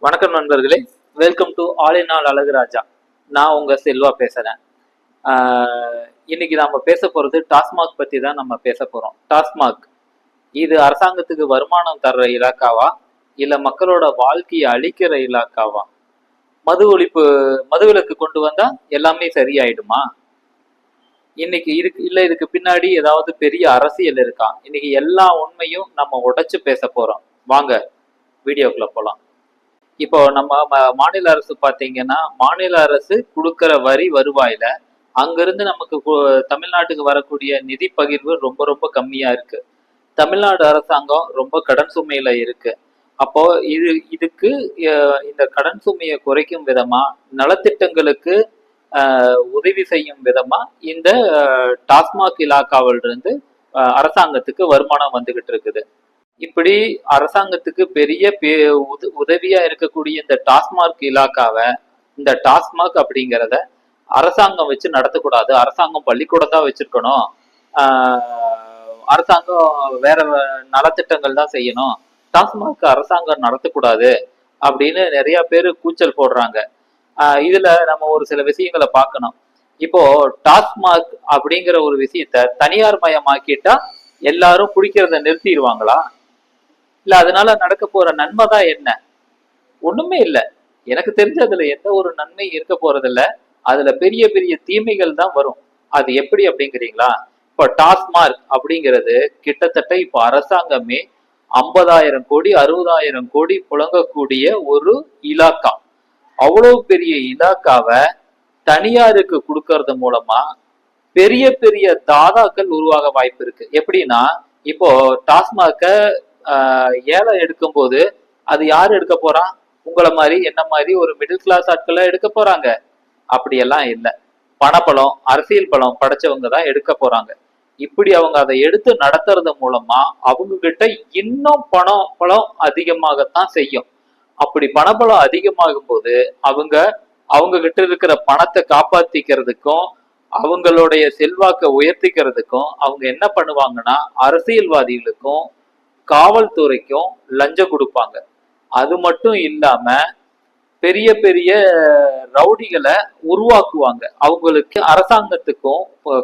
வணக்கம் நண்பர்களே. Welcome to all in all Azhaguraja. நான் உங்க செல்வா பேசுறேன். இன்னைக்கு நாம பேச போறது டாஸ்மாக் பத்தி தான் நம்ம பேச போறோம். டாஸ்மாக் இது அரசாங்கத்துக்கு வருமானம் தர்ற இலாக்காவா இல்ல மக்களோட வாழ்க்கையை அழிக்கிற இலாக்காவா? மது ஒழிப்பு மதுவிலக்கு கொண்டு வந்தா எல்லாமே சரியாயிடுமா? இன்னைக்கு இதுக்கு பின்னாடி ஏதாவது பெரிய அரசியல் இருக்கா? இன்னைக்கு எல்லா உண்மையும் நம்ம உடைச்சு பேச போறோம். வாங்க வீடியோக்குள்ள போலாம். இப்போ நம்ம மாநில அரசு பாத்தீங்கன்னா, மாநில அரசு கொடுக்கிற வரி வருவாயில அங்கிருந்து நமக்கு தமிழ்நாட்டுக்கு வரக்கூடிய நிதி பகிர்வு ரொம்ப ரொம்ப கம்மியா இருக்கு. தமிழ்நாடு அரசாங்கம் ரொம்ப கடன் சுமையில இருக்கு. அப்போ இதுக்கு இந்த கடன் சுமையை குறைக்கும் விதமா, நலத்திட்டங்களுக்கு உதவி செய்யும் விதமா இந்த டாஸ்மாக் இலாக்காவிலிருந்து அரசாங்கத்துக்கு வருமானம் வந்துகிட்டு இருக்குது. இப்படி அரசாங்கத்துக்கு பெரிய உதவியா இருக்கக்கூடிய இந்த டாஸ்மாக் இலாக்காவை, இந்த டாஸ்மாக் அப்படிங்கிறத அரசாங்கம் வச்சு நடத்தக்கூடாது. அரசாங்கம் பள்ளிக்கூடம் தான் வச்சிருக்கணும். அரசாங்கம் வேற நலத்திட்டங்கள் தான் செய்யணும். டாஸ்மாக் அரசாங்கம் நடத்தக்கூடாது அப்படின்னு நிறைய பேர் கூச்சல் போடுறாங்க. இதுல நம்ம ஒரு சில விஷயங்களை பார்க்கணும். இப்போ டாஸ்மாக் அப்படிங்கிற ஒரு விஷயத்த தனியார் மயமாக்கிட்டா எல்லாரும் குடிக்கிறத நிறுத்திடுவாங்களா? இல்ல அதனால நடக்க போற நன்மை தான் என்ன? ஒண்ணுமே இல்ல. எனக்கு தெரிஞ்ச அதுல எந்த ஒரு நன்மை இருக்க போறது இல்ல. அதுல பெரிய பெரிய தீமைகள் தான் வரும். அது எப்படி அப்படிங்கிறீங்களா? இப்ப டாஸ்மாக் அப்படிங்கிறது கிட்டத்தட்ட இப்ப அரசாங்கமே 50,000 கோடி 60,000 கோடி புழங்கக்கூடிய ஒரு இலாக்கா. அவ்வளவு பெரிய இலாக்காவை தனியாருக்கு கொடுக்கறது மூலமா பெரிய பெரிய தாதாக்கள் உருவாக வாய்ப்பு இருக்கு. எப்படின்னா, இப்போ டாஸ்மாக ஏலம் எடுக்கும் போது அது யாரு எடுக்க போறான்? உங்களை மாதிரி என்ன மாதிரி ஒரு மிடில் கிளாஸ் ஆட்களை எடுக்க போறாங்க? அப்படியெல்லாம் இல்லை. பணபலம், அரசியல் பலம் படைச்சவங்க தான் எடுக்க போறாங்க. இப்படி அவங்க அதை எடுத்து நடத்துறது மூலமா அவங்க கிட்ட இன்னும் பலம் அதிகமாகத்தான் செய்யும். அப்படி பணபலம் அதிகமாகும் போது அவங்க கிட்ட இருக்கிற பணத்தை காப்பாத்திக்கிறதுக்கும் அவங்களுடைய செல்வாக்கை உயர்த்திக்கிறதுக்கும் அவங்க என்ன பண்ணுவாங்கன்னா, அரசியல்வாதிகளுக்கும் காவல்துறைக்கும் லஞ்சம் கொடுப்பாங்க. அது மட்டும் இல்லாம பெரிய பெரிய ரவுடிகளை உருவாக்குவாங்க. அவங்களுக்கு அரசாங்கத்துக்கும்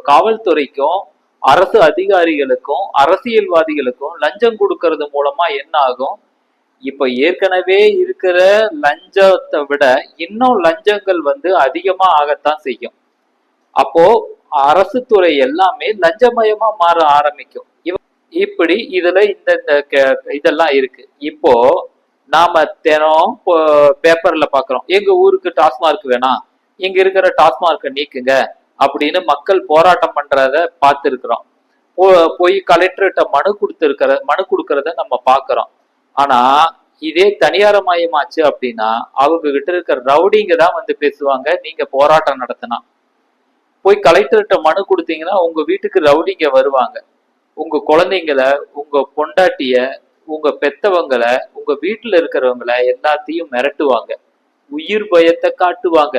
காவல்துறைக்கும் அரசு அதிகாரிகளுக்கும் அரசியல்வாதிகளுக்கும் லஞ்சம் கொடுக்கறது மூலமா என்ன ஆகும்? இப்ப ஏற்கனவே இருக்கிற லஞ்சத்தை விட இன்னும் லஞ்சங்கள் அதிகமா ஆகத்தான் செய்யும். அப்போ அரசு துறை எல்லாமே லஞ்சமயமா மாற ஆரம்பிக்கும். இப்படி இதுல இந்த இதெல்லாம் இருக்கு. இப்போ நாம தினம் பேப்பர்ல பாக்குறோம், எங்க ஊருக்கு டாஸ்மார்க் வேணாம், இங்க இருக்கிற டாஸ்மார்க்கை நீக்குங்க அப்படின்னு மக்கள் போராட்டம் பண்றத பார்த்துருக்கிறோம். போய் கலெக்டர்கிட்ட மனு கொடுக்கறத நம்ம பாக்குறோம். ஆனா இதே தனியாரமயமாச்சு அப்படின்னா அவங்க கிட்ட இருக்கிற ரவுடிங்க தான் பேசுவாங்க. நீங்க போராட்டம் நடத்தினா போய் கலெக்டர்கிட்ட மனு கொடுத்தீங்கன்னா உங்க வீட்டுக்கு ரவுடிங்க வருவாங்க. உங்க குழந்தைங்கள, உங்க பொண்டாட்டிய, உங்க பெத்தவங்களை, உங்க வீட்டுல இருக்கிறவங்கள எல்லாத்தையும் மிரட்டுவாங்க. உயிர் பயத்தை காட்டுவாங்க.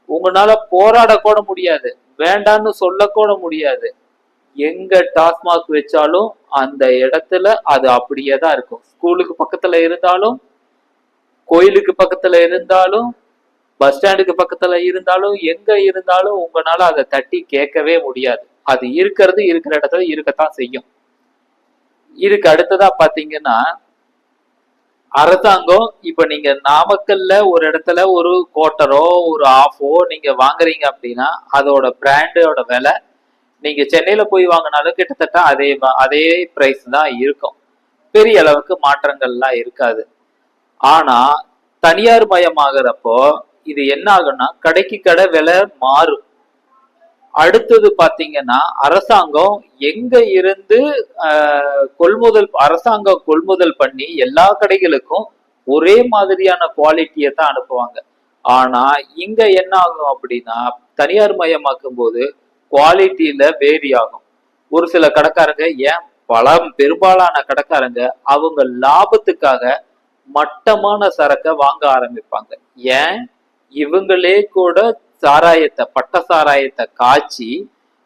உங்களால போராட கூட முடியாது, வேண்டான்னு சொல்ல கூட முடியாது. எங்க டாஸ்மாக் வச்சாலும் அந்த இடத்துல அது அப்படியே தான் இருக்கும். ஸ்கூலுக்கு பக்கத்துல இருந்தாலும், கோயிலுக்கு பக்கத்துல இருந்தாலும், பஸ் ஸ்டாண்டுக்கு பக்கத்துல இருந்தாலும், எங்க இருந்தாலும் உங்களால அதை தட்டி கேட்கவே முடியாது. அது இருக்கிற இடத்துல இருக்கத்தான் செய்யும். இதுக்கு அடுத்ததா பாத்தீங்கன்னா, அரசாங்கம் இப்ப நீங்க நாமக்கல்ல ஒரு இடத்துல ஒரு கோட்டரோ ஒரு ஆஃபோ நீங்க வாங்குறீங்க அப்படின்னா அதோட பிராண்டோட விலை நீங்க சென்னையில போய் வாங்கினாலும் கிட்டத்தட்ட அதே பிரைஸ் தான் இருக்கும். பெரிய அளவுக்கு மாற்றங்கள்லாம் இருக்காது. ஆனா தனியார் மயமாகறப்போ இது என்ன ஆகும்னா, கடைக்கு கடை விலை மாறும். அடுத்தது பாத்தீங்கன்னா, அரசாங்கம் எங்க இருந்து அரசாங்கம் கொள்முதல் பண்ணி எல்லா கடைகளுக்கும் ஒரே மாதிரியான குவாலிட்டியை தான் அனுப்புவாங்க. ஆனா இங்க என்ன ஆகும் அப்படின்னா, தனியார் மயமாக்கும் போது குவாலிட்டியில வேரி ஆகும். ஒரு சில கடைக்காரங்க, ஏன் பெரும்பாலான கடைக்காரங்க அவங்க லாபத்துக்காக மட்டமான சரக்கை வாங்க ஆரம்பிப்பாங்க. ஏன்? இவங்களே கூட பட்ட சாராயத்தை காய்ச்சி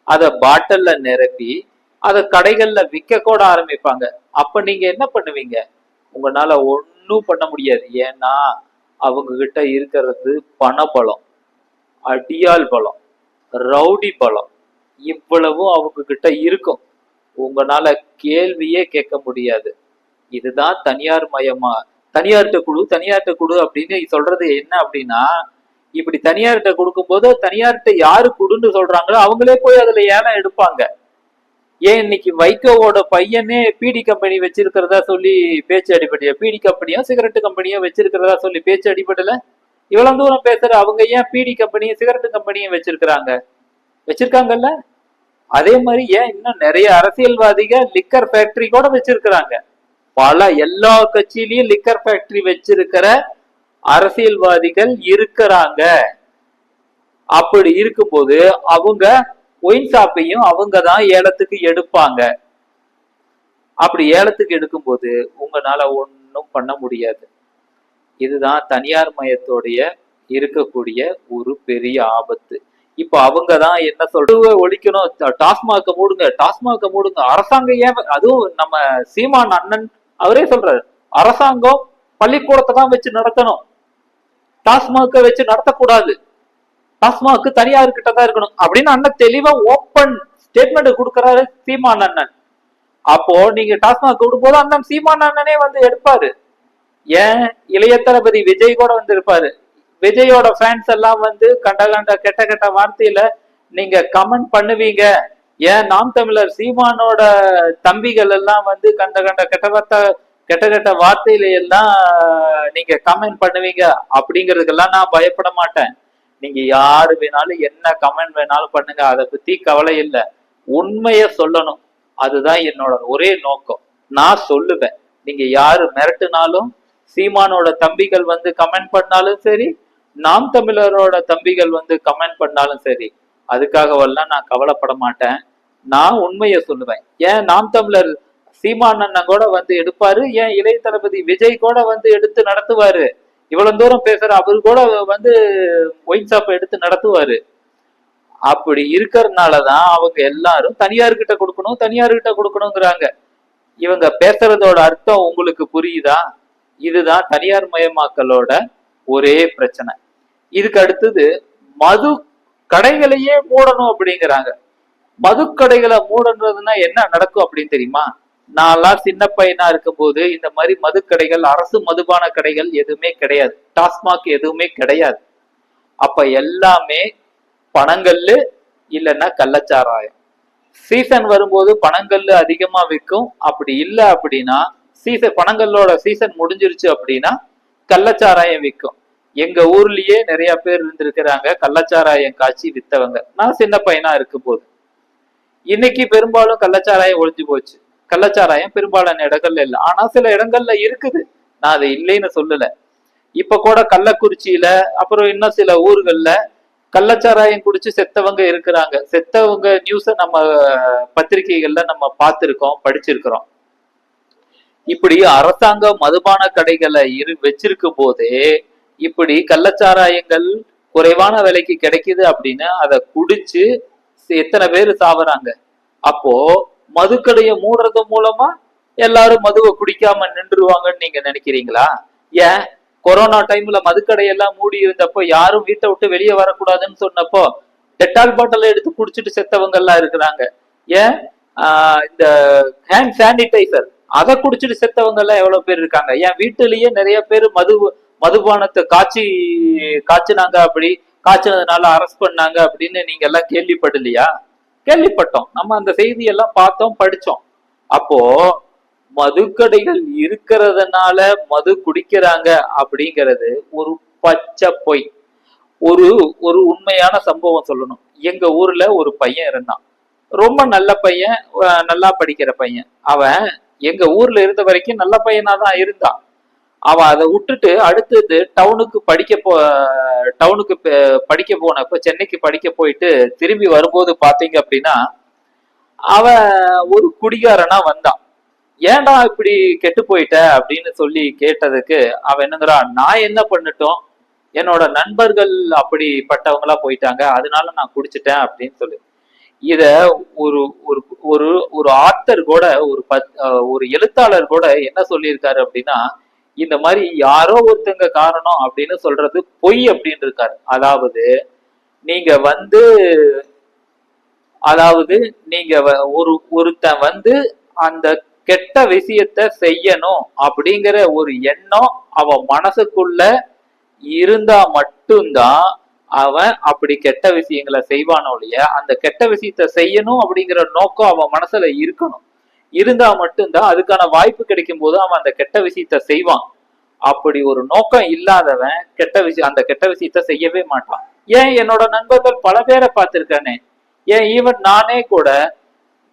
அதை பாட்டில்ல நிரப்பி அதை கடைகள்ல விற்க கூட ஆரம்பிப்பாங்க. அப்ப நீங்க என்ன பண்ணுவீங்க? உங்களால ஒன்னும் பண்ண முடியாது. ஏன்னா அவங்க கிட்ட இருக்கிறது பணபலம், அடியாள் பலம், ரவுடி பலம், இவ்வளவும் அவங்க கிட்ட இருக்கும். உங்களால கேள்வியே கேட்க முடியாது. இதுதான் தனியார் மயமா, தனியார்கிட்ட குடு அப்படின்னு சொல்றது என்ன அப்படின்னா, இப்படி தனியார்கிட்ட கொடுக்கும்போது தனியார்கிட்ட யாரு குடுன்னு சொல்றாங்களோ அவங்களே போய் அதுல ஏலம் எடுப்பாங்க. ஏன் இன்னைக்கு வைகோவோட பையனே பீடி கம்பெனி வச்சிருக்கிறதா சொல்லி பேச்சு அடிபடல, பீடி கம்பெனியும் சிகரெட்டு கம்பெனியும் வச்சிருக்கிறதா சொல்லி பேச்சு அடிபடல. இவ்வளவு தூரம் பேசுற அவங்க ஏன் பீடி கம்பெனியும் சிகரெட்டு கம்பெனியும் வச்சிருக்காங்கல்ல. அதே மாதிரி ஏன் இன்னும் நிறைய அரசியல்வாதிகள் லிக்கர் ஃபேக்டரி கூட வச்சிருக்கிறாங்க. எல்லா கட்சியிலயும் லிக்கர் ஃபேக்டரி வச்சிருக்கிற அரசியல்வாதிகள் இருக்கிறாங்க. அப்படி இருக்கும்போது அவங்க ஒயின் ஷாப்பையும் அவங்க தான் ஏலத்துக்கு எடுப்பாங்க. அப்படி ஏலத்துக்கு எடுக்கும்போது உங்களால ஒன்றும் பண்ண முடியாது. இதுதான் தனியார் மயத்தோடைய இருக்கக்கூடிய ஒரு பெரிய ஆபத்து. இப்ப அவங்க தான் என்ன சொல்றது, ஒழிக்கணும், டாஸ்மாக மூடுங்க. அரசாங்கம் ஏன், அதுவும் நம்ம சீமான் அண்ணன் அவரே சொல்றாரு, அரசாங்கம் பள்ளிக்கூடத்தை தான் வச்சு நடத்தணும், டாஸ்மாக வச்சு நடத்தக்கூடாது, டாஸ்மாக் தனியார் கிட்ட தான் இருக்கணும் அப்படின்னு அண்ணன் தெளிவா ஓப்பன் ஸ்டேட்மெண்ட் கொடுக்கறாரு சீமான் அண்ணன். அப்போ நீங்க டாஸ்மாக் விடும்போது அண்ணன் சீமான் அண்ணனே வந்து எடுப்பாரு. ஏன் இளைய தளபதி விஜய் கூட வந்து இருப்பாரு. விஜயோட ஃபேன்ஸ் எல்லாம் வந்து கெட்ட வார்த்தையில நீங்க கமெண்ட் பண்ணுவீங்க. ஏன் நாம் தமிழர் சீமானோட தம்பிகள் எல்லாம் வந்து கெட்ட வார்த்தையில எல்லாம் நீங்க கமெண்ட் பண்ணுவீங்க. அப்படிங்கிறதுக்கெல்லாம் நான் பயப்பட மாட்டேன். நீங்க யாரு வேணாலும் என்ன கமெண்ட் வேணாலும் பண்ணுங்க, அதை பத்தி கவலை இல்லை. உண்மைய சொல்லணும், அதுதான் என்னோட ஒரே நோக்கம். நான் சொல்லுவேன், நீங்க யாரு மிரட்டுனாலும், சீமானோட தம்பிகள் வந்து கமெண்ட் பண்ணாலும் சரி, நாம் தமிழரோட தம்பிகள் வந்து கமெண்ட் பண்ணாலும் சரி, அதுக்காகவெல்லாம் நான் கவலைப்பட மாட்டேன். நான் உண்மைய சொல்லுவேன். ஏன் நாம் தமிழர் சீமான் அண்ணன் கூட வந்து எடுப்பாரு, ஏன் இளைய தளபதி விஜய் கூட வந்து எடுத்து நடத்துவாரு. இவ்வளவு தூரம் பேசுற அவரு கூட வந்து ஒயின் ஷாப் எடுத்து நடத்துவாரு. அப்படி இருக்கிறதுனாலதான் அவங்க எல்லாரும் தனியார்கிட்ட கொடுக்கணுங்கிறாங்க. இவங்க பேசுறதோட அர்த்தம் உங்களுக்கு புரியுதா? இதுதான் தனியார் மயமாக்கலோட ஒரே பிரச்சனை. இதுக்கு அடுத்தது மது கடைகளையே மூடணும் அப்படிங்கிறாங்க. மது கடைகளை மூடன்றதுன்னா என்ன நடக்கும் அப்படின்னு தெரியுமா? நான்லாம் சின்ன பையனா இருக்கும் போது இந்த மாதிரி மதுக்கடைகள், அரசு மதுபான கடைகள் எதுவுமே கிடையாது, டாஸ்மாக் எதுவுமே கிடையாது. அப்ப எல்லாமே பனங்கல்லு இல்லைன்னா கள்ளச்சாராயம். சீசன் வரும்போது பனங்கல்லு அதிகமா விற்கும். அப்படி இல்லை அப்படின்னா பனங்கல்லோட சீசன் முடிஞ்சிருச்சு அப்படின்னா கள்ளச்சாராயம் விற்கும். எங்க ஊர்லயே நிறைய பேர் இருந்திருக்கிறாங்க கள்ளச்சாராயம் காய்ச்சி வித்தவங்க, நான் சின்ன பையனா இருக்கும் போது. இன்னைக்கு பெரும்பாலும் கள்ளச்சாராயம் ஒழிஞ்சு போச்சு. கள்ளச்சாராயம் பெரும்பாலான இடங்கள்ல இல்லை, ஆனா சில இடங்கள்ல இருக்குது, நான் அதை இல்லைன்னு சொல்லல. இப்ப கூட கள்ளக்குறிச்சியில அப்புறம் இன்னும் சில ஊர்கள்ல கள்ளச்சாராயம் குடிச்சு செத்தவங்க இருக்கிறாங்க. செத்தவங்க நியூஸ நம்ம பத்திரிகைகள்ல நம்ம பார்த்திருக்கோம், படிச்சிருக்கிறோம். இப்படி அரசாங்க மதுபான கடைகளை வச்சிருக்கும் போதே இப்படி கள்ளச்சாராயங்கள் குறைவான விலைக்கு கிடைக்குது அப்படின்னு அதை குடிச்சு எத்தனை பேர் சாவறாங்க. அப்போ மதுக்கடையை மூடுறது மூலமா எல்லாரும் மதுவை குடிக்காம நின்றுவாங்கன்னு நீங்க நினைக்கிறீங்களா? ஏன் கொரோனா டைம்ல மதுக்கடையெல்லாம் மூடி இருந்தப்போ, யாரும் வீட்டை விட்டு வெளியே வரக்கூடாதுன்னு சொன்னப்போ டெட்டால் பாட்டில எடுத்து குடிச்சிட்டு செத்தவங்க எல்லாம் இருக்கிறாங்க. ஏன் இந்த ஹேண்ட் சானிடைசர் அதை குடிச்சிட்டு செத்தவங்க எல்லாம் எவ்வளவு பேர் இருக்காங்க. ஏன் வீட்டுலயே நிறைய பேர் மதுபானத்தை காய்ச்சினாங்க, அப்படி காய்ச்சினதுனால அரெஸ்ட் பண்ணாங்க அப்படின்னு நீங்க எல்லாம் கேள்விப்படலையா? கேள்விப்பட்டோம், நம்ம அந்த செய்தியெல்லாம் பார்த்தோம், படிச்சோம். அப்போ மதுக்கடைகள் இருக்கிறதுனால மது குடிக்கிறாங்க அப்படிங்கிறது ஒரு பச்சை பொய். ஒரு உண்மையான சம்பவம் சொல்லணும். எங்க ஊர்ல ஒரு பையன் இருந்தான், ரொம்ப நல்ல பையன், நல்லா படிக்கிற பையன். அவன் எங்க ஊர்ல இருந்த வரைக்கும் நல்ல பையனா தான் இருந்தான். அவன் அதை விட்டுட்டு அடுத்தது டவுனுக்கு படிக்க போனப்ப, சென்னைக்கு படிக்க போயிட்டு திரும்பி வரும்போது பாத்தீங்க அப்படின்னா அவன் ஒரு குடிகாரனா வந்தான். ஏன்டா இப்படி கெட்டு போயிட்ட அப்படின்னு சொல்லி கேட்டதுக்கு அவன் என்னங்கிறான், நான் என்ன பண்ணட்டும், என்னோட நண்பர்கள் அப்படிப்பட்டவங்களா போயிட்டாங்க, அதனால நான் குடிச்சிட்டேன் அப்படின்னு சொல்லி. இத ஒரு ஒரு ஒரு ஒரு ஆத்தர் கூட, ஒரு எழுத்தாளர் கூட என்ன சொல்லியிருக்காரு அப்படின்னா, இந்த மாதிரி யாரோ ஒருத்தங்க காரணம் அப்படின்னு சொல்றது பொய் அப்படின்னு இருக்காரு. அதாவது நீங்க வந்து அதாவது நீங்க ஒருத்தன் வந்து அந்த கெட்ட விஷயத்த செய்யணும் அப்படிங்கிற ஒரு எண்ணம் அவன் மனசுக்குள்ள இருந்தா மட்டும்தான் அவன் அப்படி கெட்ட விஷயங்களை செய்வானோ இல்லையா. அந்த கெட்ட விஷயத்த செய்யணும் அப்படிங்கிற நோக்கம் அவன் மனசுல இருக்கணும். இருந்தா மட்டும்தான் அதுக்கான வாய்ப்பு கிடைக்கும் போது அவன் அந்த கெட்ட விஷயத்த செய்வான். அப்படி ஒரு நோக்கம் இல்லாதவன் அந்த கெட்ட விஷயத்த செய்யவே மாட்டான். ஏன் என்னோட நண்பர்கள் பல பேரை பார்த்திருக்கானே. ஏன் ஈவன் நானே கூட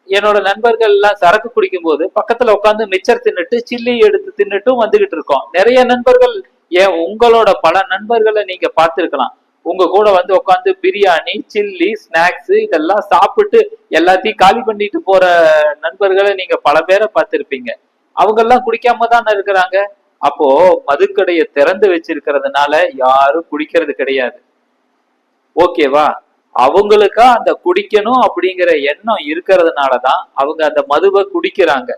என்னோட நண்பர்கள் எல்லாம் சரக்கு குடிக்கும் போது பக்கத்துல உட்காந்து மிச்சர் தின்னுட்டு சில்லி எடுத்து தின்னுட்டும் வந்துகிட்டு இருக்கோம். நிறைய நண்பர்கள், ஏன் உங்களோட பல நண்பர்களை நீங்க பார்த்திருக்கலாம். உங்க கூட வந்து உட்காந்து பிரியாணி, சில்லி, ஸ்நாக்ஸ் இதெல்லாம் சாப்பிட்டு எல்லாத்தையும் காலி பண்ணிட்டு போற நண்பர்களை நீங்க பல பேரை பார்த்திருப்பீங்க. அவங்க எல்லாம் குடிக்காம தானே இருக்கிறாங்க. அப்போ மதுக்கடையை திறந்து வச்சிருக்கிறதுனால யாரும் குடிக்கிறது கிடையாது. ஓகேவா? அவங்களுக்கா அந்த குடிக்கணும் அப்படிங்கிற எண்ணம் இருக்கிறதுனாலதான் அவங்க அந்த மதுவை குடிக்கிறாங்க.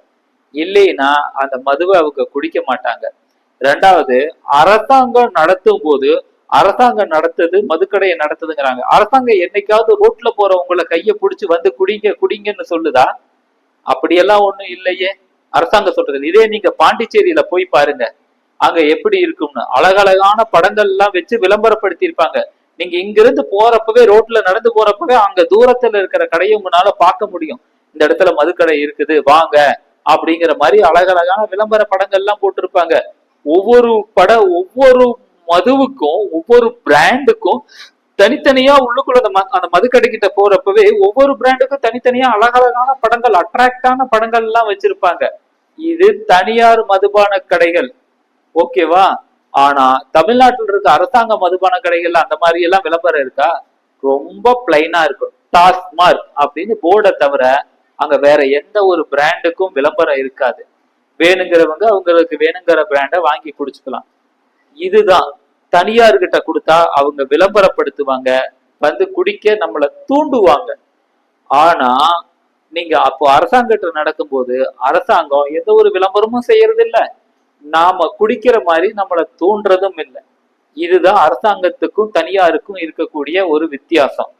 இல்லைன்னா அந்த மதுவை அவங்க குடிக்க மாட்டாங்க. ரெண்டாவது, அரசாங்கம் நடத்தும் போது அரசாங்கம் நடத்துது மதுக்கடையை நடத்துதுங்கிறாங்க. அரசாங்கம் என்னைக்காவது ரோட்ல போறவங்களை கைய பிடிச்சு வந்து குடிங்க குடிங்கன்னு சொல்லுதா? அப்படியெல்லாம் ஒண்ணும் இல்லையே. அரசாங்கம் சொல்றது. இதே நீங்க பாண்டிச்சேரியில போய் பாருங்க, அங்க எப்படி இருக்கும்னு அழகழகான படங்கள் எல்லாம் வச்சு விளம்பரப்படுத்தி இருப்பாங்க. நீங்க இங்கிருந்து போறப்பவே, ரோட்ல நடந்து போறப்பவே அங்க தூரத்துல இருக்கிற கடையை உங்களால பார்க்க முடியும். இந்த இடத்துல மதுக்கடை இருக்குது வாங்க அப்படிங்கிற மாதிரி அழகழகான விளம்பர படங்கள் எல்லாம் போட்டிருப்பாங்க. ஒவ்வொரு மதுவுக்கும் ஒவ்வொரு பிராண்டுக்கும் தனித்தனியா உள்ளுக்குள்ள அந்த மதுக்கடை கிட்ட போறப்பவே ஒவ்வொரு பிராண்டுக்கும் தனித்தனியா அழகழகான படங்கள், அட்ராக்டான படங்கள் எல்லாம் வச்சிருப்பாங்க. இது தனியார் மதுபான கடைகள். ஓகேவா? ஆனா தமிழ்நாட்டில் இருக்க அரசாங்க மதுபான கடைகள்ல அந்த மாதிரி எல்லாம் விளம்பரம் இருக்கா? ரொம்ப பிளைனா இருக்கும். டாஸ்மார்க் அப்படின்னு போர்டை தவிர அங்க வேற எந்த ஒரு பிராண்டுக்கும் விளம்பரம் இருக்காது. வேணுங்கிறவங்க அவங்களுக்கு வேணுங்கிற பிராண்டை வாங்கி குடிச்சுக்கலாம். இதுதான். தனியார்கிட்ட கொடுத்தா அவங்க விளம்பரப்படுத்துவாங்க, வந்து குடிக்க நம்மளை தூண்டுவாங்க. ஆனா நீங்க அப்போ அரசாங்கத்துல நடக்கும்போது அரசாங்கம் எந்த ஒரு விளம்பரமும் செய்யறது இல்ல, நாம குடிக்கிற மாதிரி நம்மளை தூண்டுறதும் இல்லை. இதுதான் அரசாங்கத்துக்கும் தனியாருக்கும் இருக்கக்கூடிய ஒரு வித்தியாசம்.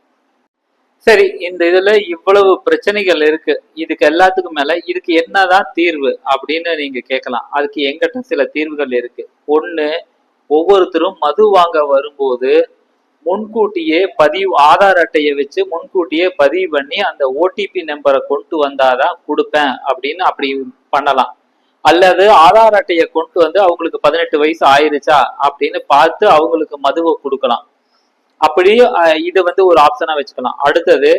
சரி, இந்த இதுல இவ்வளவு பிரச்சனைகள் இருக்கு. இதுக்கு எல்லாத்துக்கும் மேல இதுக்கு என்னதான் தீர்வு அப்படின்னு நீங்க கேட்கலாம். அதுக்கு எங்கிட்ட சில தீர்வுகள் இருக்கு. ஒண்ணு, ஒவ்வொருத்தரும் மது வாங்க வரும்போது முன்கூட்டியே ஆதார் அட்டையை வச்சு முன்கூட்டியே பதிவு பண்ணி அந்த ஓடிபி நம்பரை கொண்டு வந்தாதான் கொடுப்பேன் அப்படின்னு அப்படி பண்ணலாம். அல்லது ஆதார் அட்டையை கொண்டு வந்து அவங்களுக்கு 18 வயசு ஆயிருச்சா அப்படின்னு பார்த்து அவங்களுக்கு மதுவை கொடுக்கலாம். அப்படி இது வந்து ஒரு ஆப்ஷனா வச்சுக்கலாம். அடுத்தது,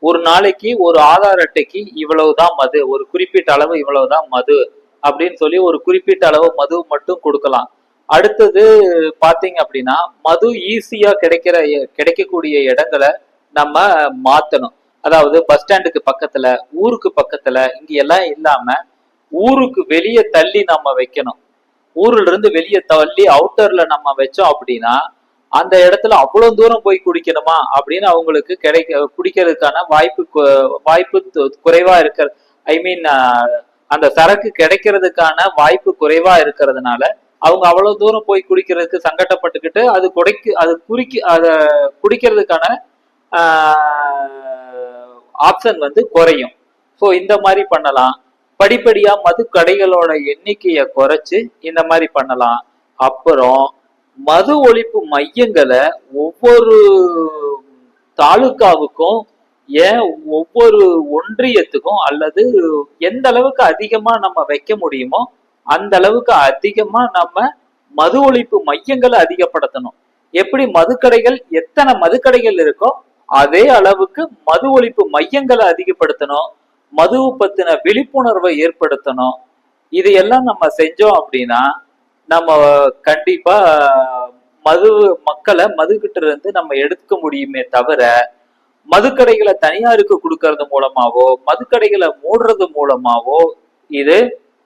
ஒரு நாளைக்கு ஒரு ஆதார் அட்டைக்கு இவ்வளவுதான் மது, ஒரு குறிப்பிட்ட அளவு இவ்வளவுதான் மது அப்படின்னு சொல்லி ஒரு குறிப்பிட்ட அளவு மது மட்டும் கொடுக்கலாம். அடுத்தது பாத்தீங்க அப்படின்னா, மது ஈஸியா கிடைக்கக்கூடிய இடங்களை நம்ம மாத்தணும். அதாவது பஸ் ஸ்டாண்டுக்கு பக்கத்துல, ஊருக்கு பக்கத்துல, இங்க எல்லாம் இல்லாம ஊருக்கு வெளியே தள்ளி நம்ம வைக்கணும். ஊர்ல இருந்து வெளியே தள்ளி அவுட்டர்ல நம்ம வச்சோம் அப்படின்னா அந்த இடத்துல அவ்வளவு தூரம் போய் குடிக்கணுமா அப்படின்னு அவங்களுக்கு குடிக்கிறதுக்கான வாய்ப்பு குறைவா இருக்கிற, ஐ மீன் அந்த சரக்கு கிடைக்கிறதுக்கான வாய்ப்பு குறைவா இருக்கிறதுனால அவங்க அவ்வளவு தூரம் போய் குடிக்கிறதுக்கு சங்கடப்பட்டுக்கிட்டு அத குடிக்கிறதுக்கான ஆப்ஷன் வந்து குறையும். ஸோ இந்த மாதிரி பண்ணலாம். படிப்படியா மது கடைகளோட எண்ணிக்கையை குறைச்சு இந்த மாதிரி பண்ணலாம். அப்புறம் மது ஒழிப்பு மையங்களை ஒவ்வொரு தாலுகாவுக்கும், ஏன் ஒவ்வொரு ஒன்றியத்துக்கும், அல்லது எந்த அளவுக்கு அதிகமா நம்ம வைக்க முடியுமோ அந்த அளவுக்கு அதிகமா நம்ம மது ஒழிப்பு மையங்களை அதிகப்படுத்தணும். எப்படி மதுக்கடைகள், எத்தனை மதுக்கடைகள் இருக்கோ அதே அளவுக்கு மது ஒழிப்பு மையங்களை அதிகப்படுத்தணும். மதுவை பத்தின விழிப்புணர்வை ஏற்படுத்தணும். இதையெல்லாம் நம்ம செஞ்சோம் அப்படின்னா நம்ம கண்டிப்பா மக்களை மதுகிட்ட இருந்து நம்ம எடுக்க முடியுமே தவிர, மதுக்கடைகளை தனியாருக்கு கொடுக்கறது மூலமாவோ மதுக்கடைகளை மூடுறது மூலமாவோ இது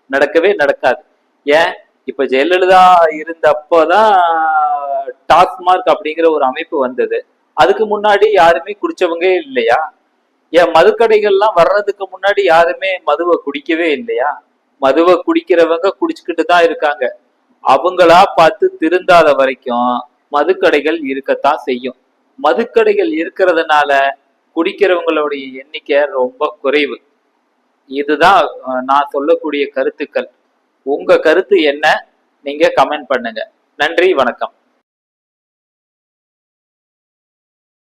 நடக்கவே நடக்காது. ஏன், இப்ப ஜெயலலிதா இருந்தப்பதான் டாஸ்மார்க் அப்படிங்கிற ஒரு அமைப்பு வந்தது. அதுக்கு முன்னாடி யாருமே குடிச்சவங்க இல்லையா? ஏன் மதுக்கடைகள்லாம் வர்றதுக்கு முன்னாடி யாருமே மதுவை குடிக்கவே இல்லையா? மதுவை குடிக்கிறவங்க குடிச்சுக்கிட்டு தான் இருக்காங்க. அவங்களா பார்த்து திருந்தாத வரைக்கும் மதுக்கடைகள் இருக்கத்தான் செய்யும். மதுக்கடைகள் இருக்கிறதுனால குடிக்கிறவங்களுடைய எண்ணிக்கை ரொம்ப குறைவு. இதுதான் நான் சொல்லக்கூடிய கருத்துக்கள். உங்க கருத்து என்ன? நீங்க கமெண்ட் பண்ணுங்க. நன்றி, வணக்கம்.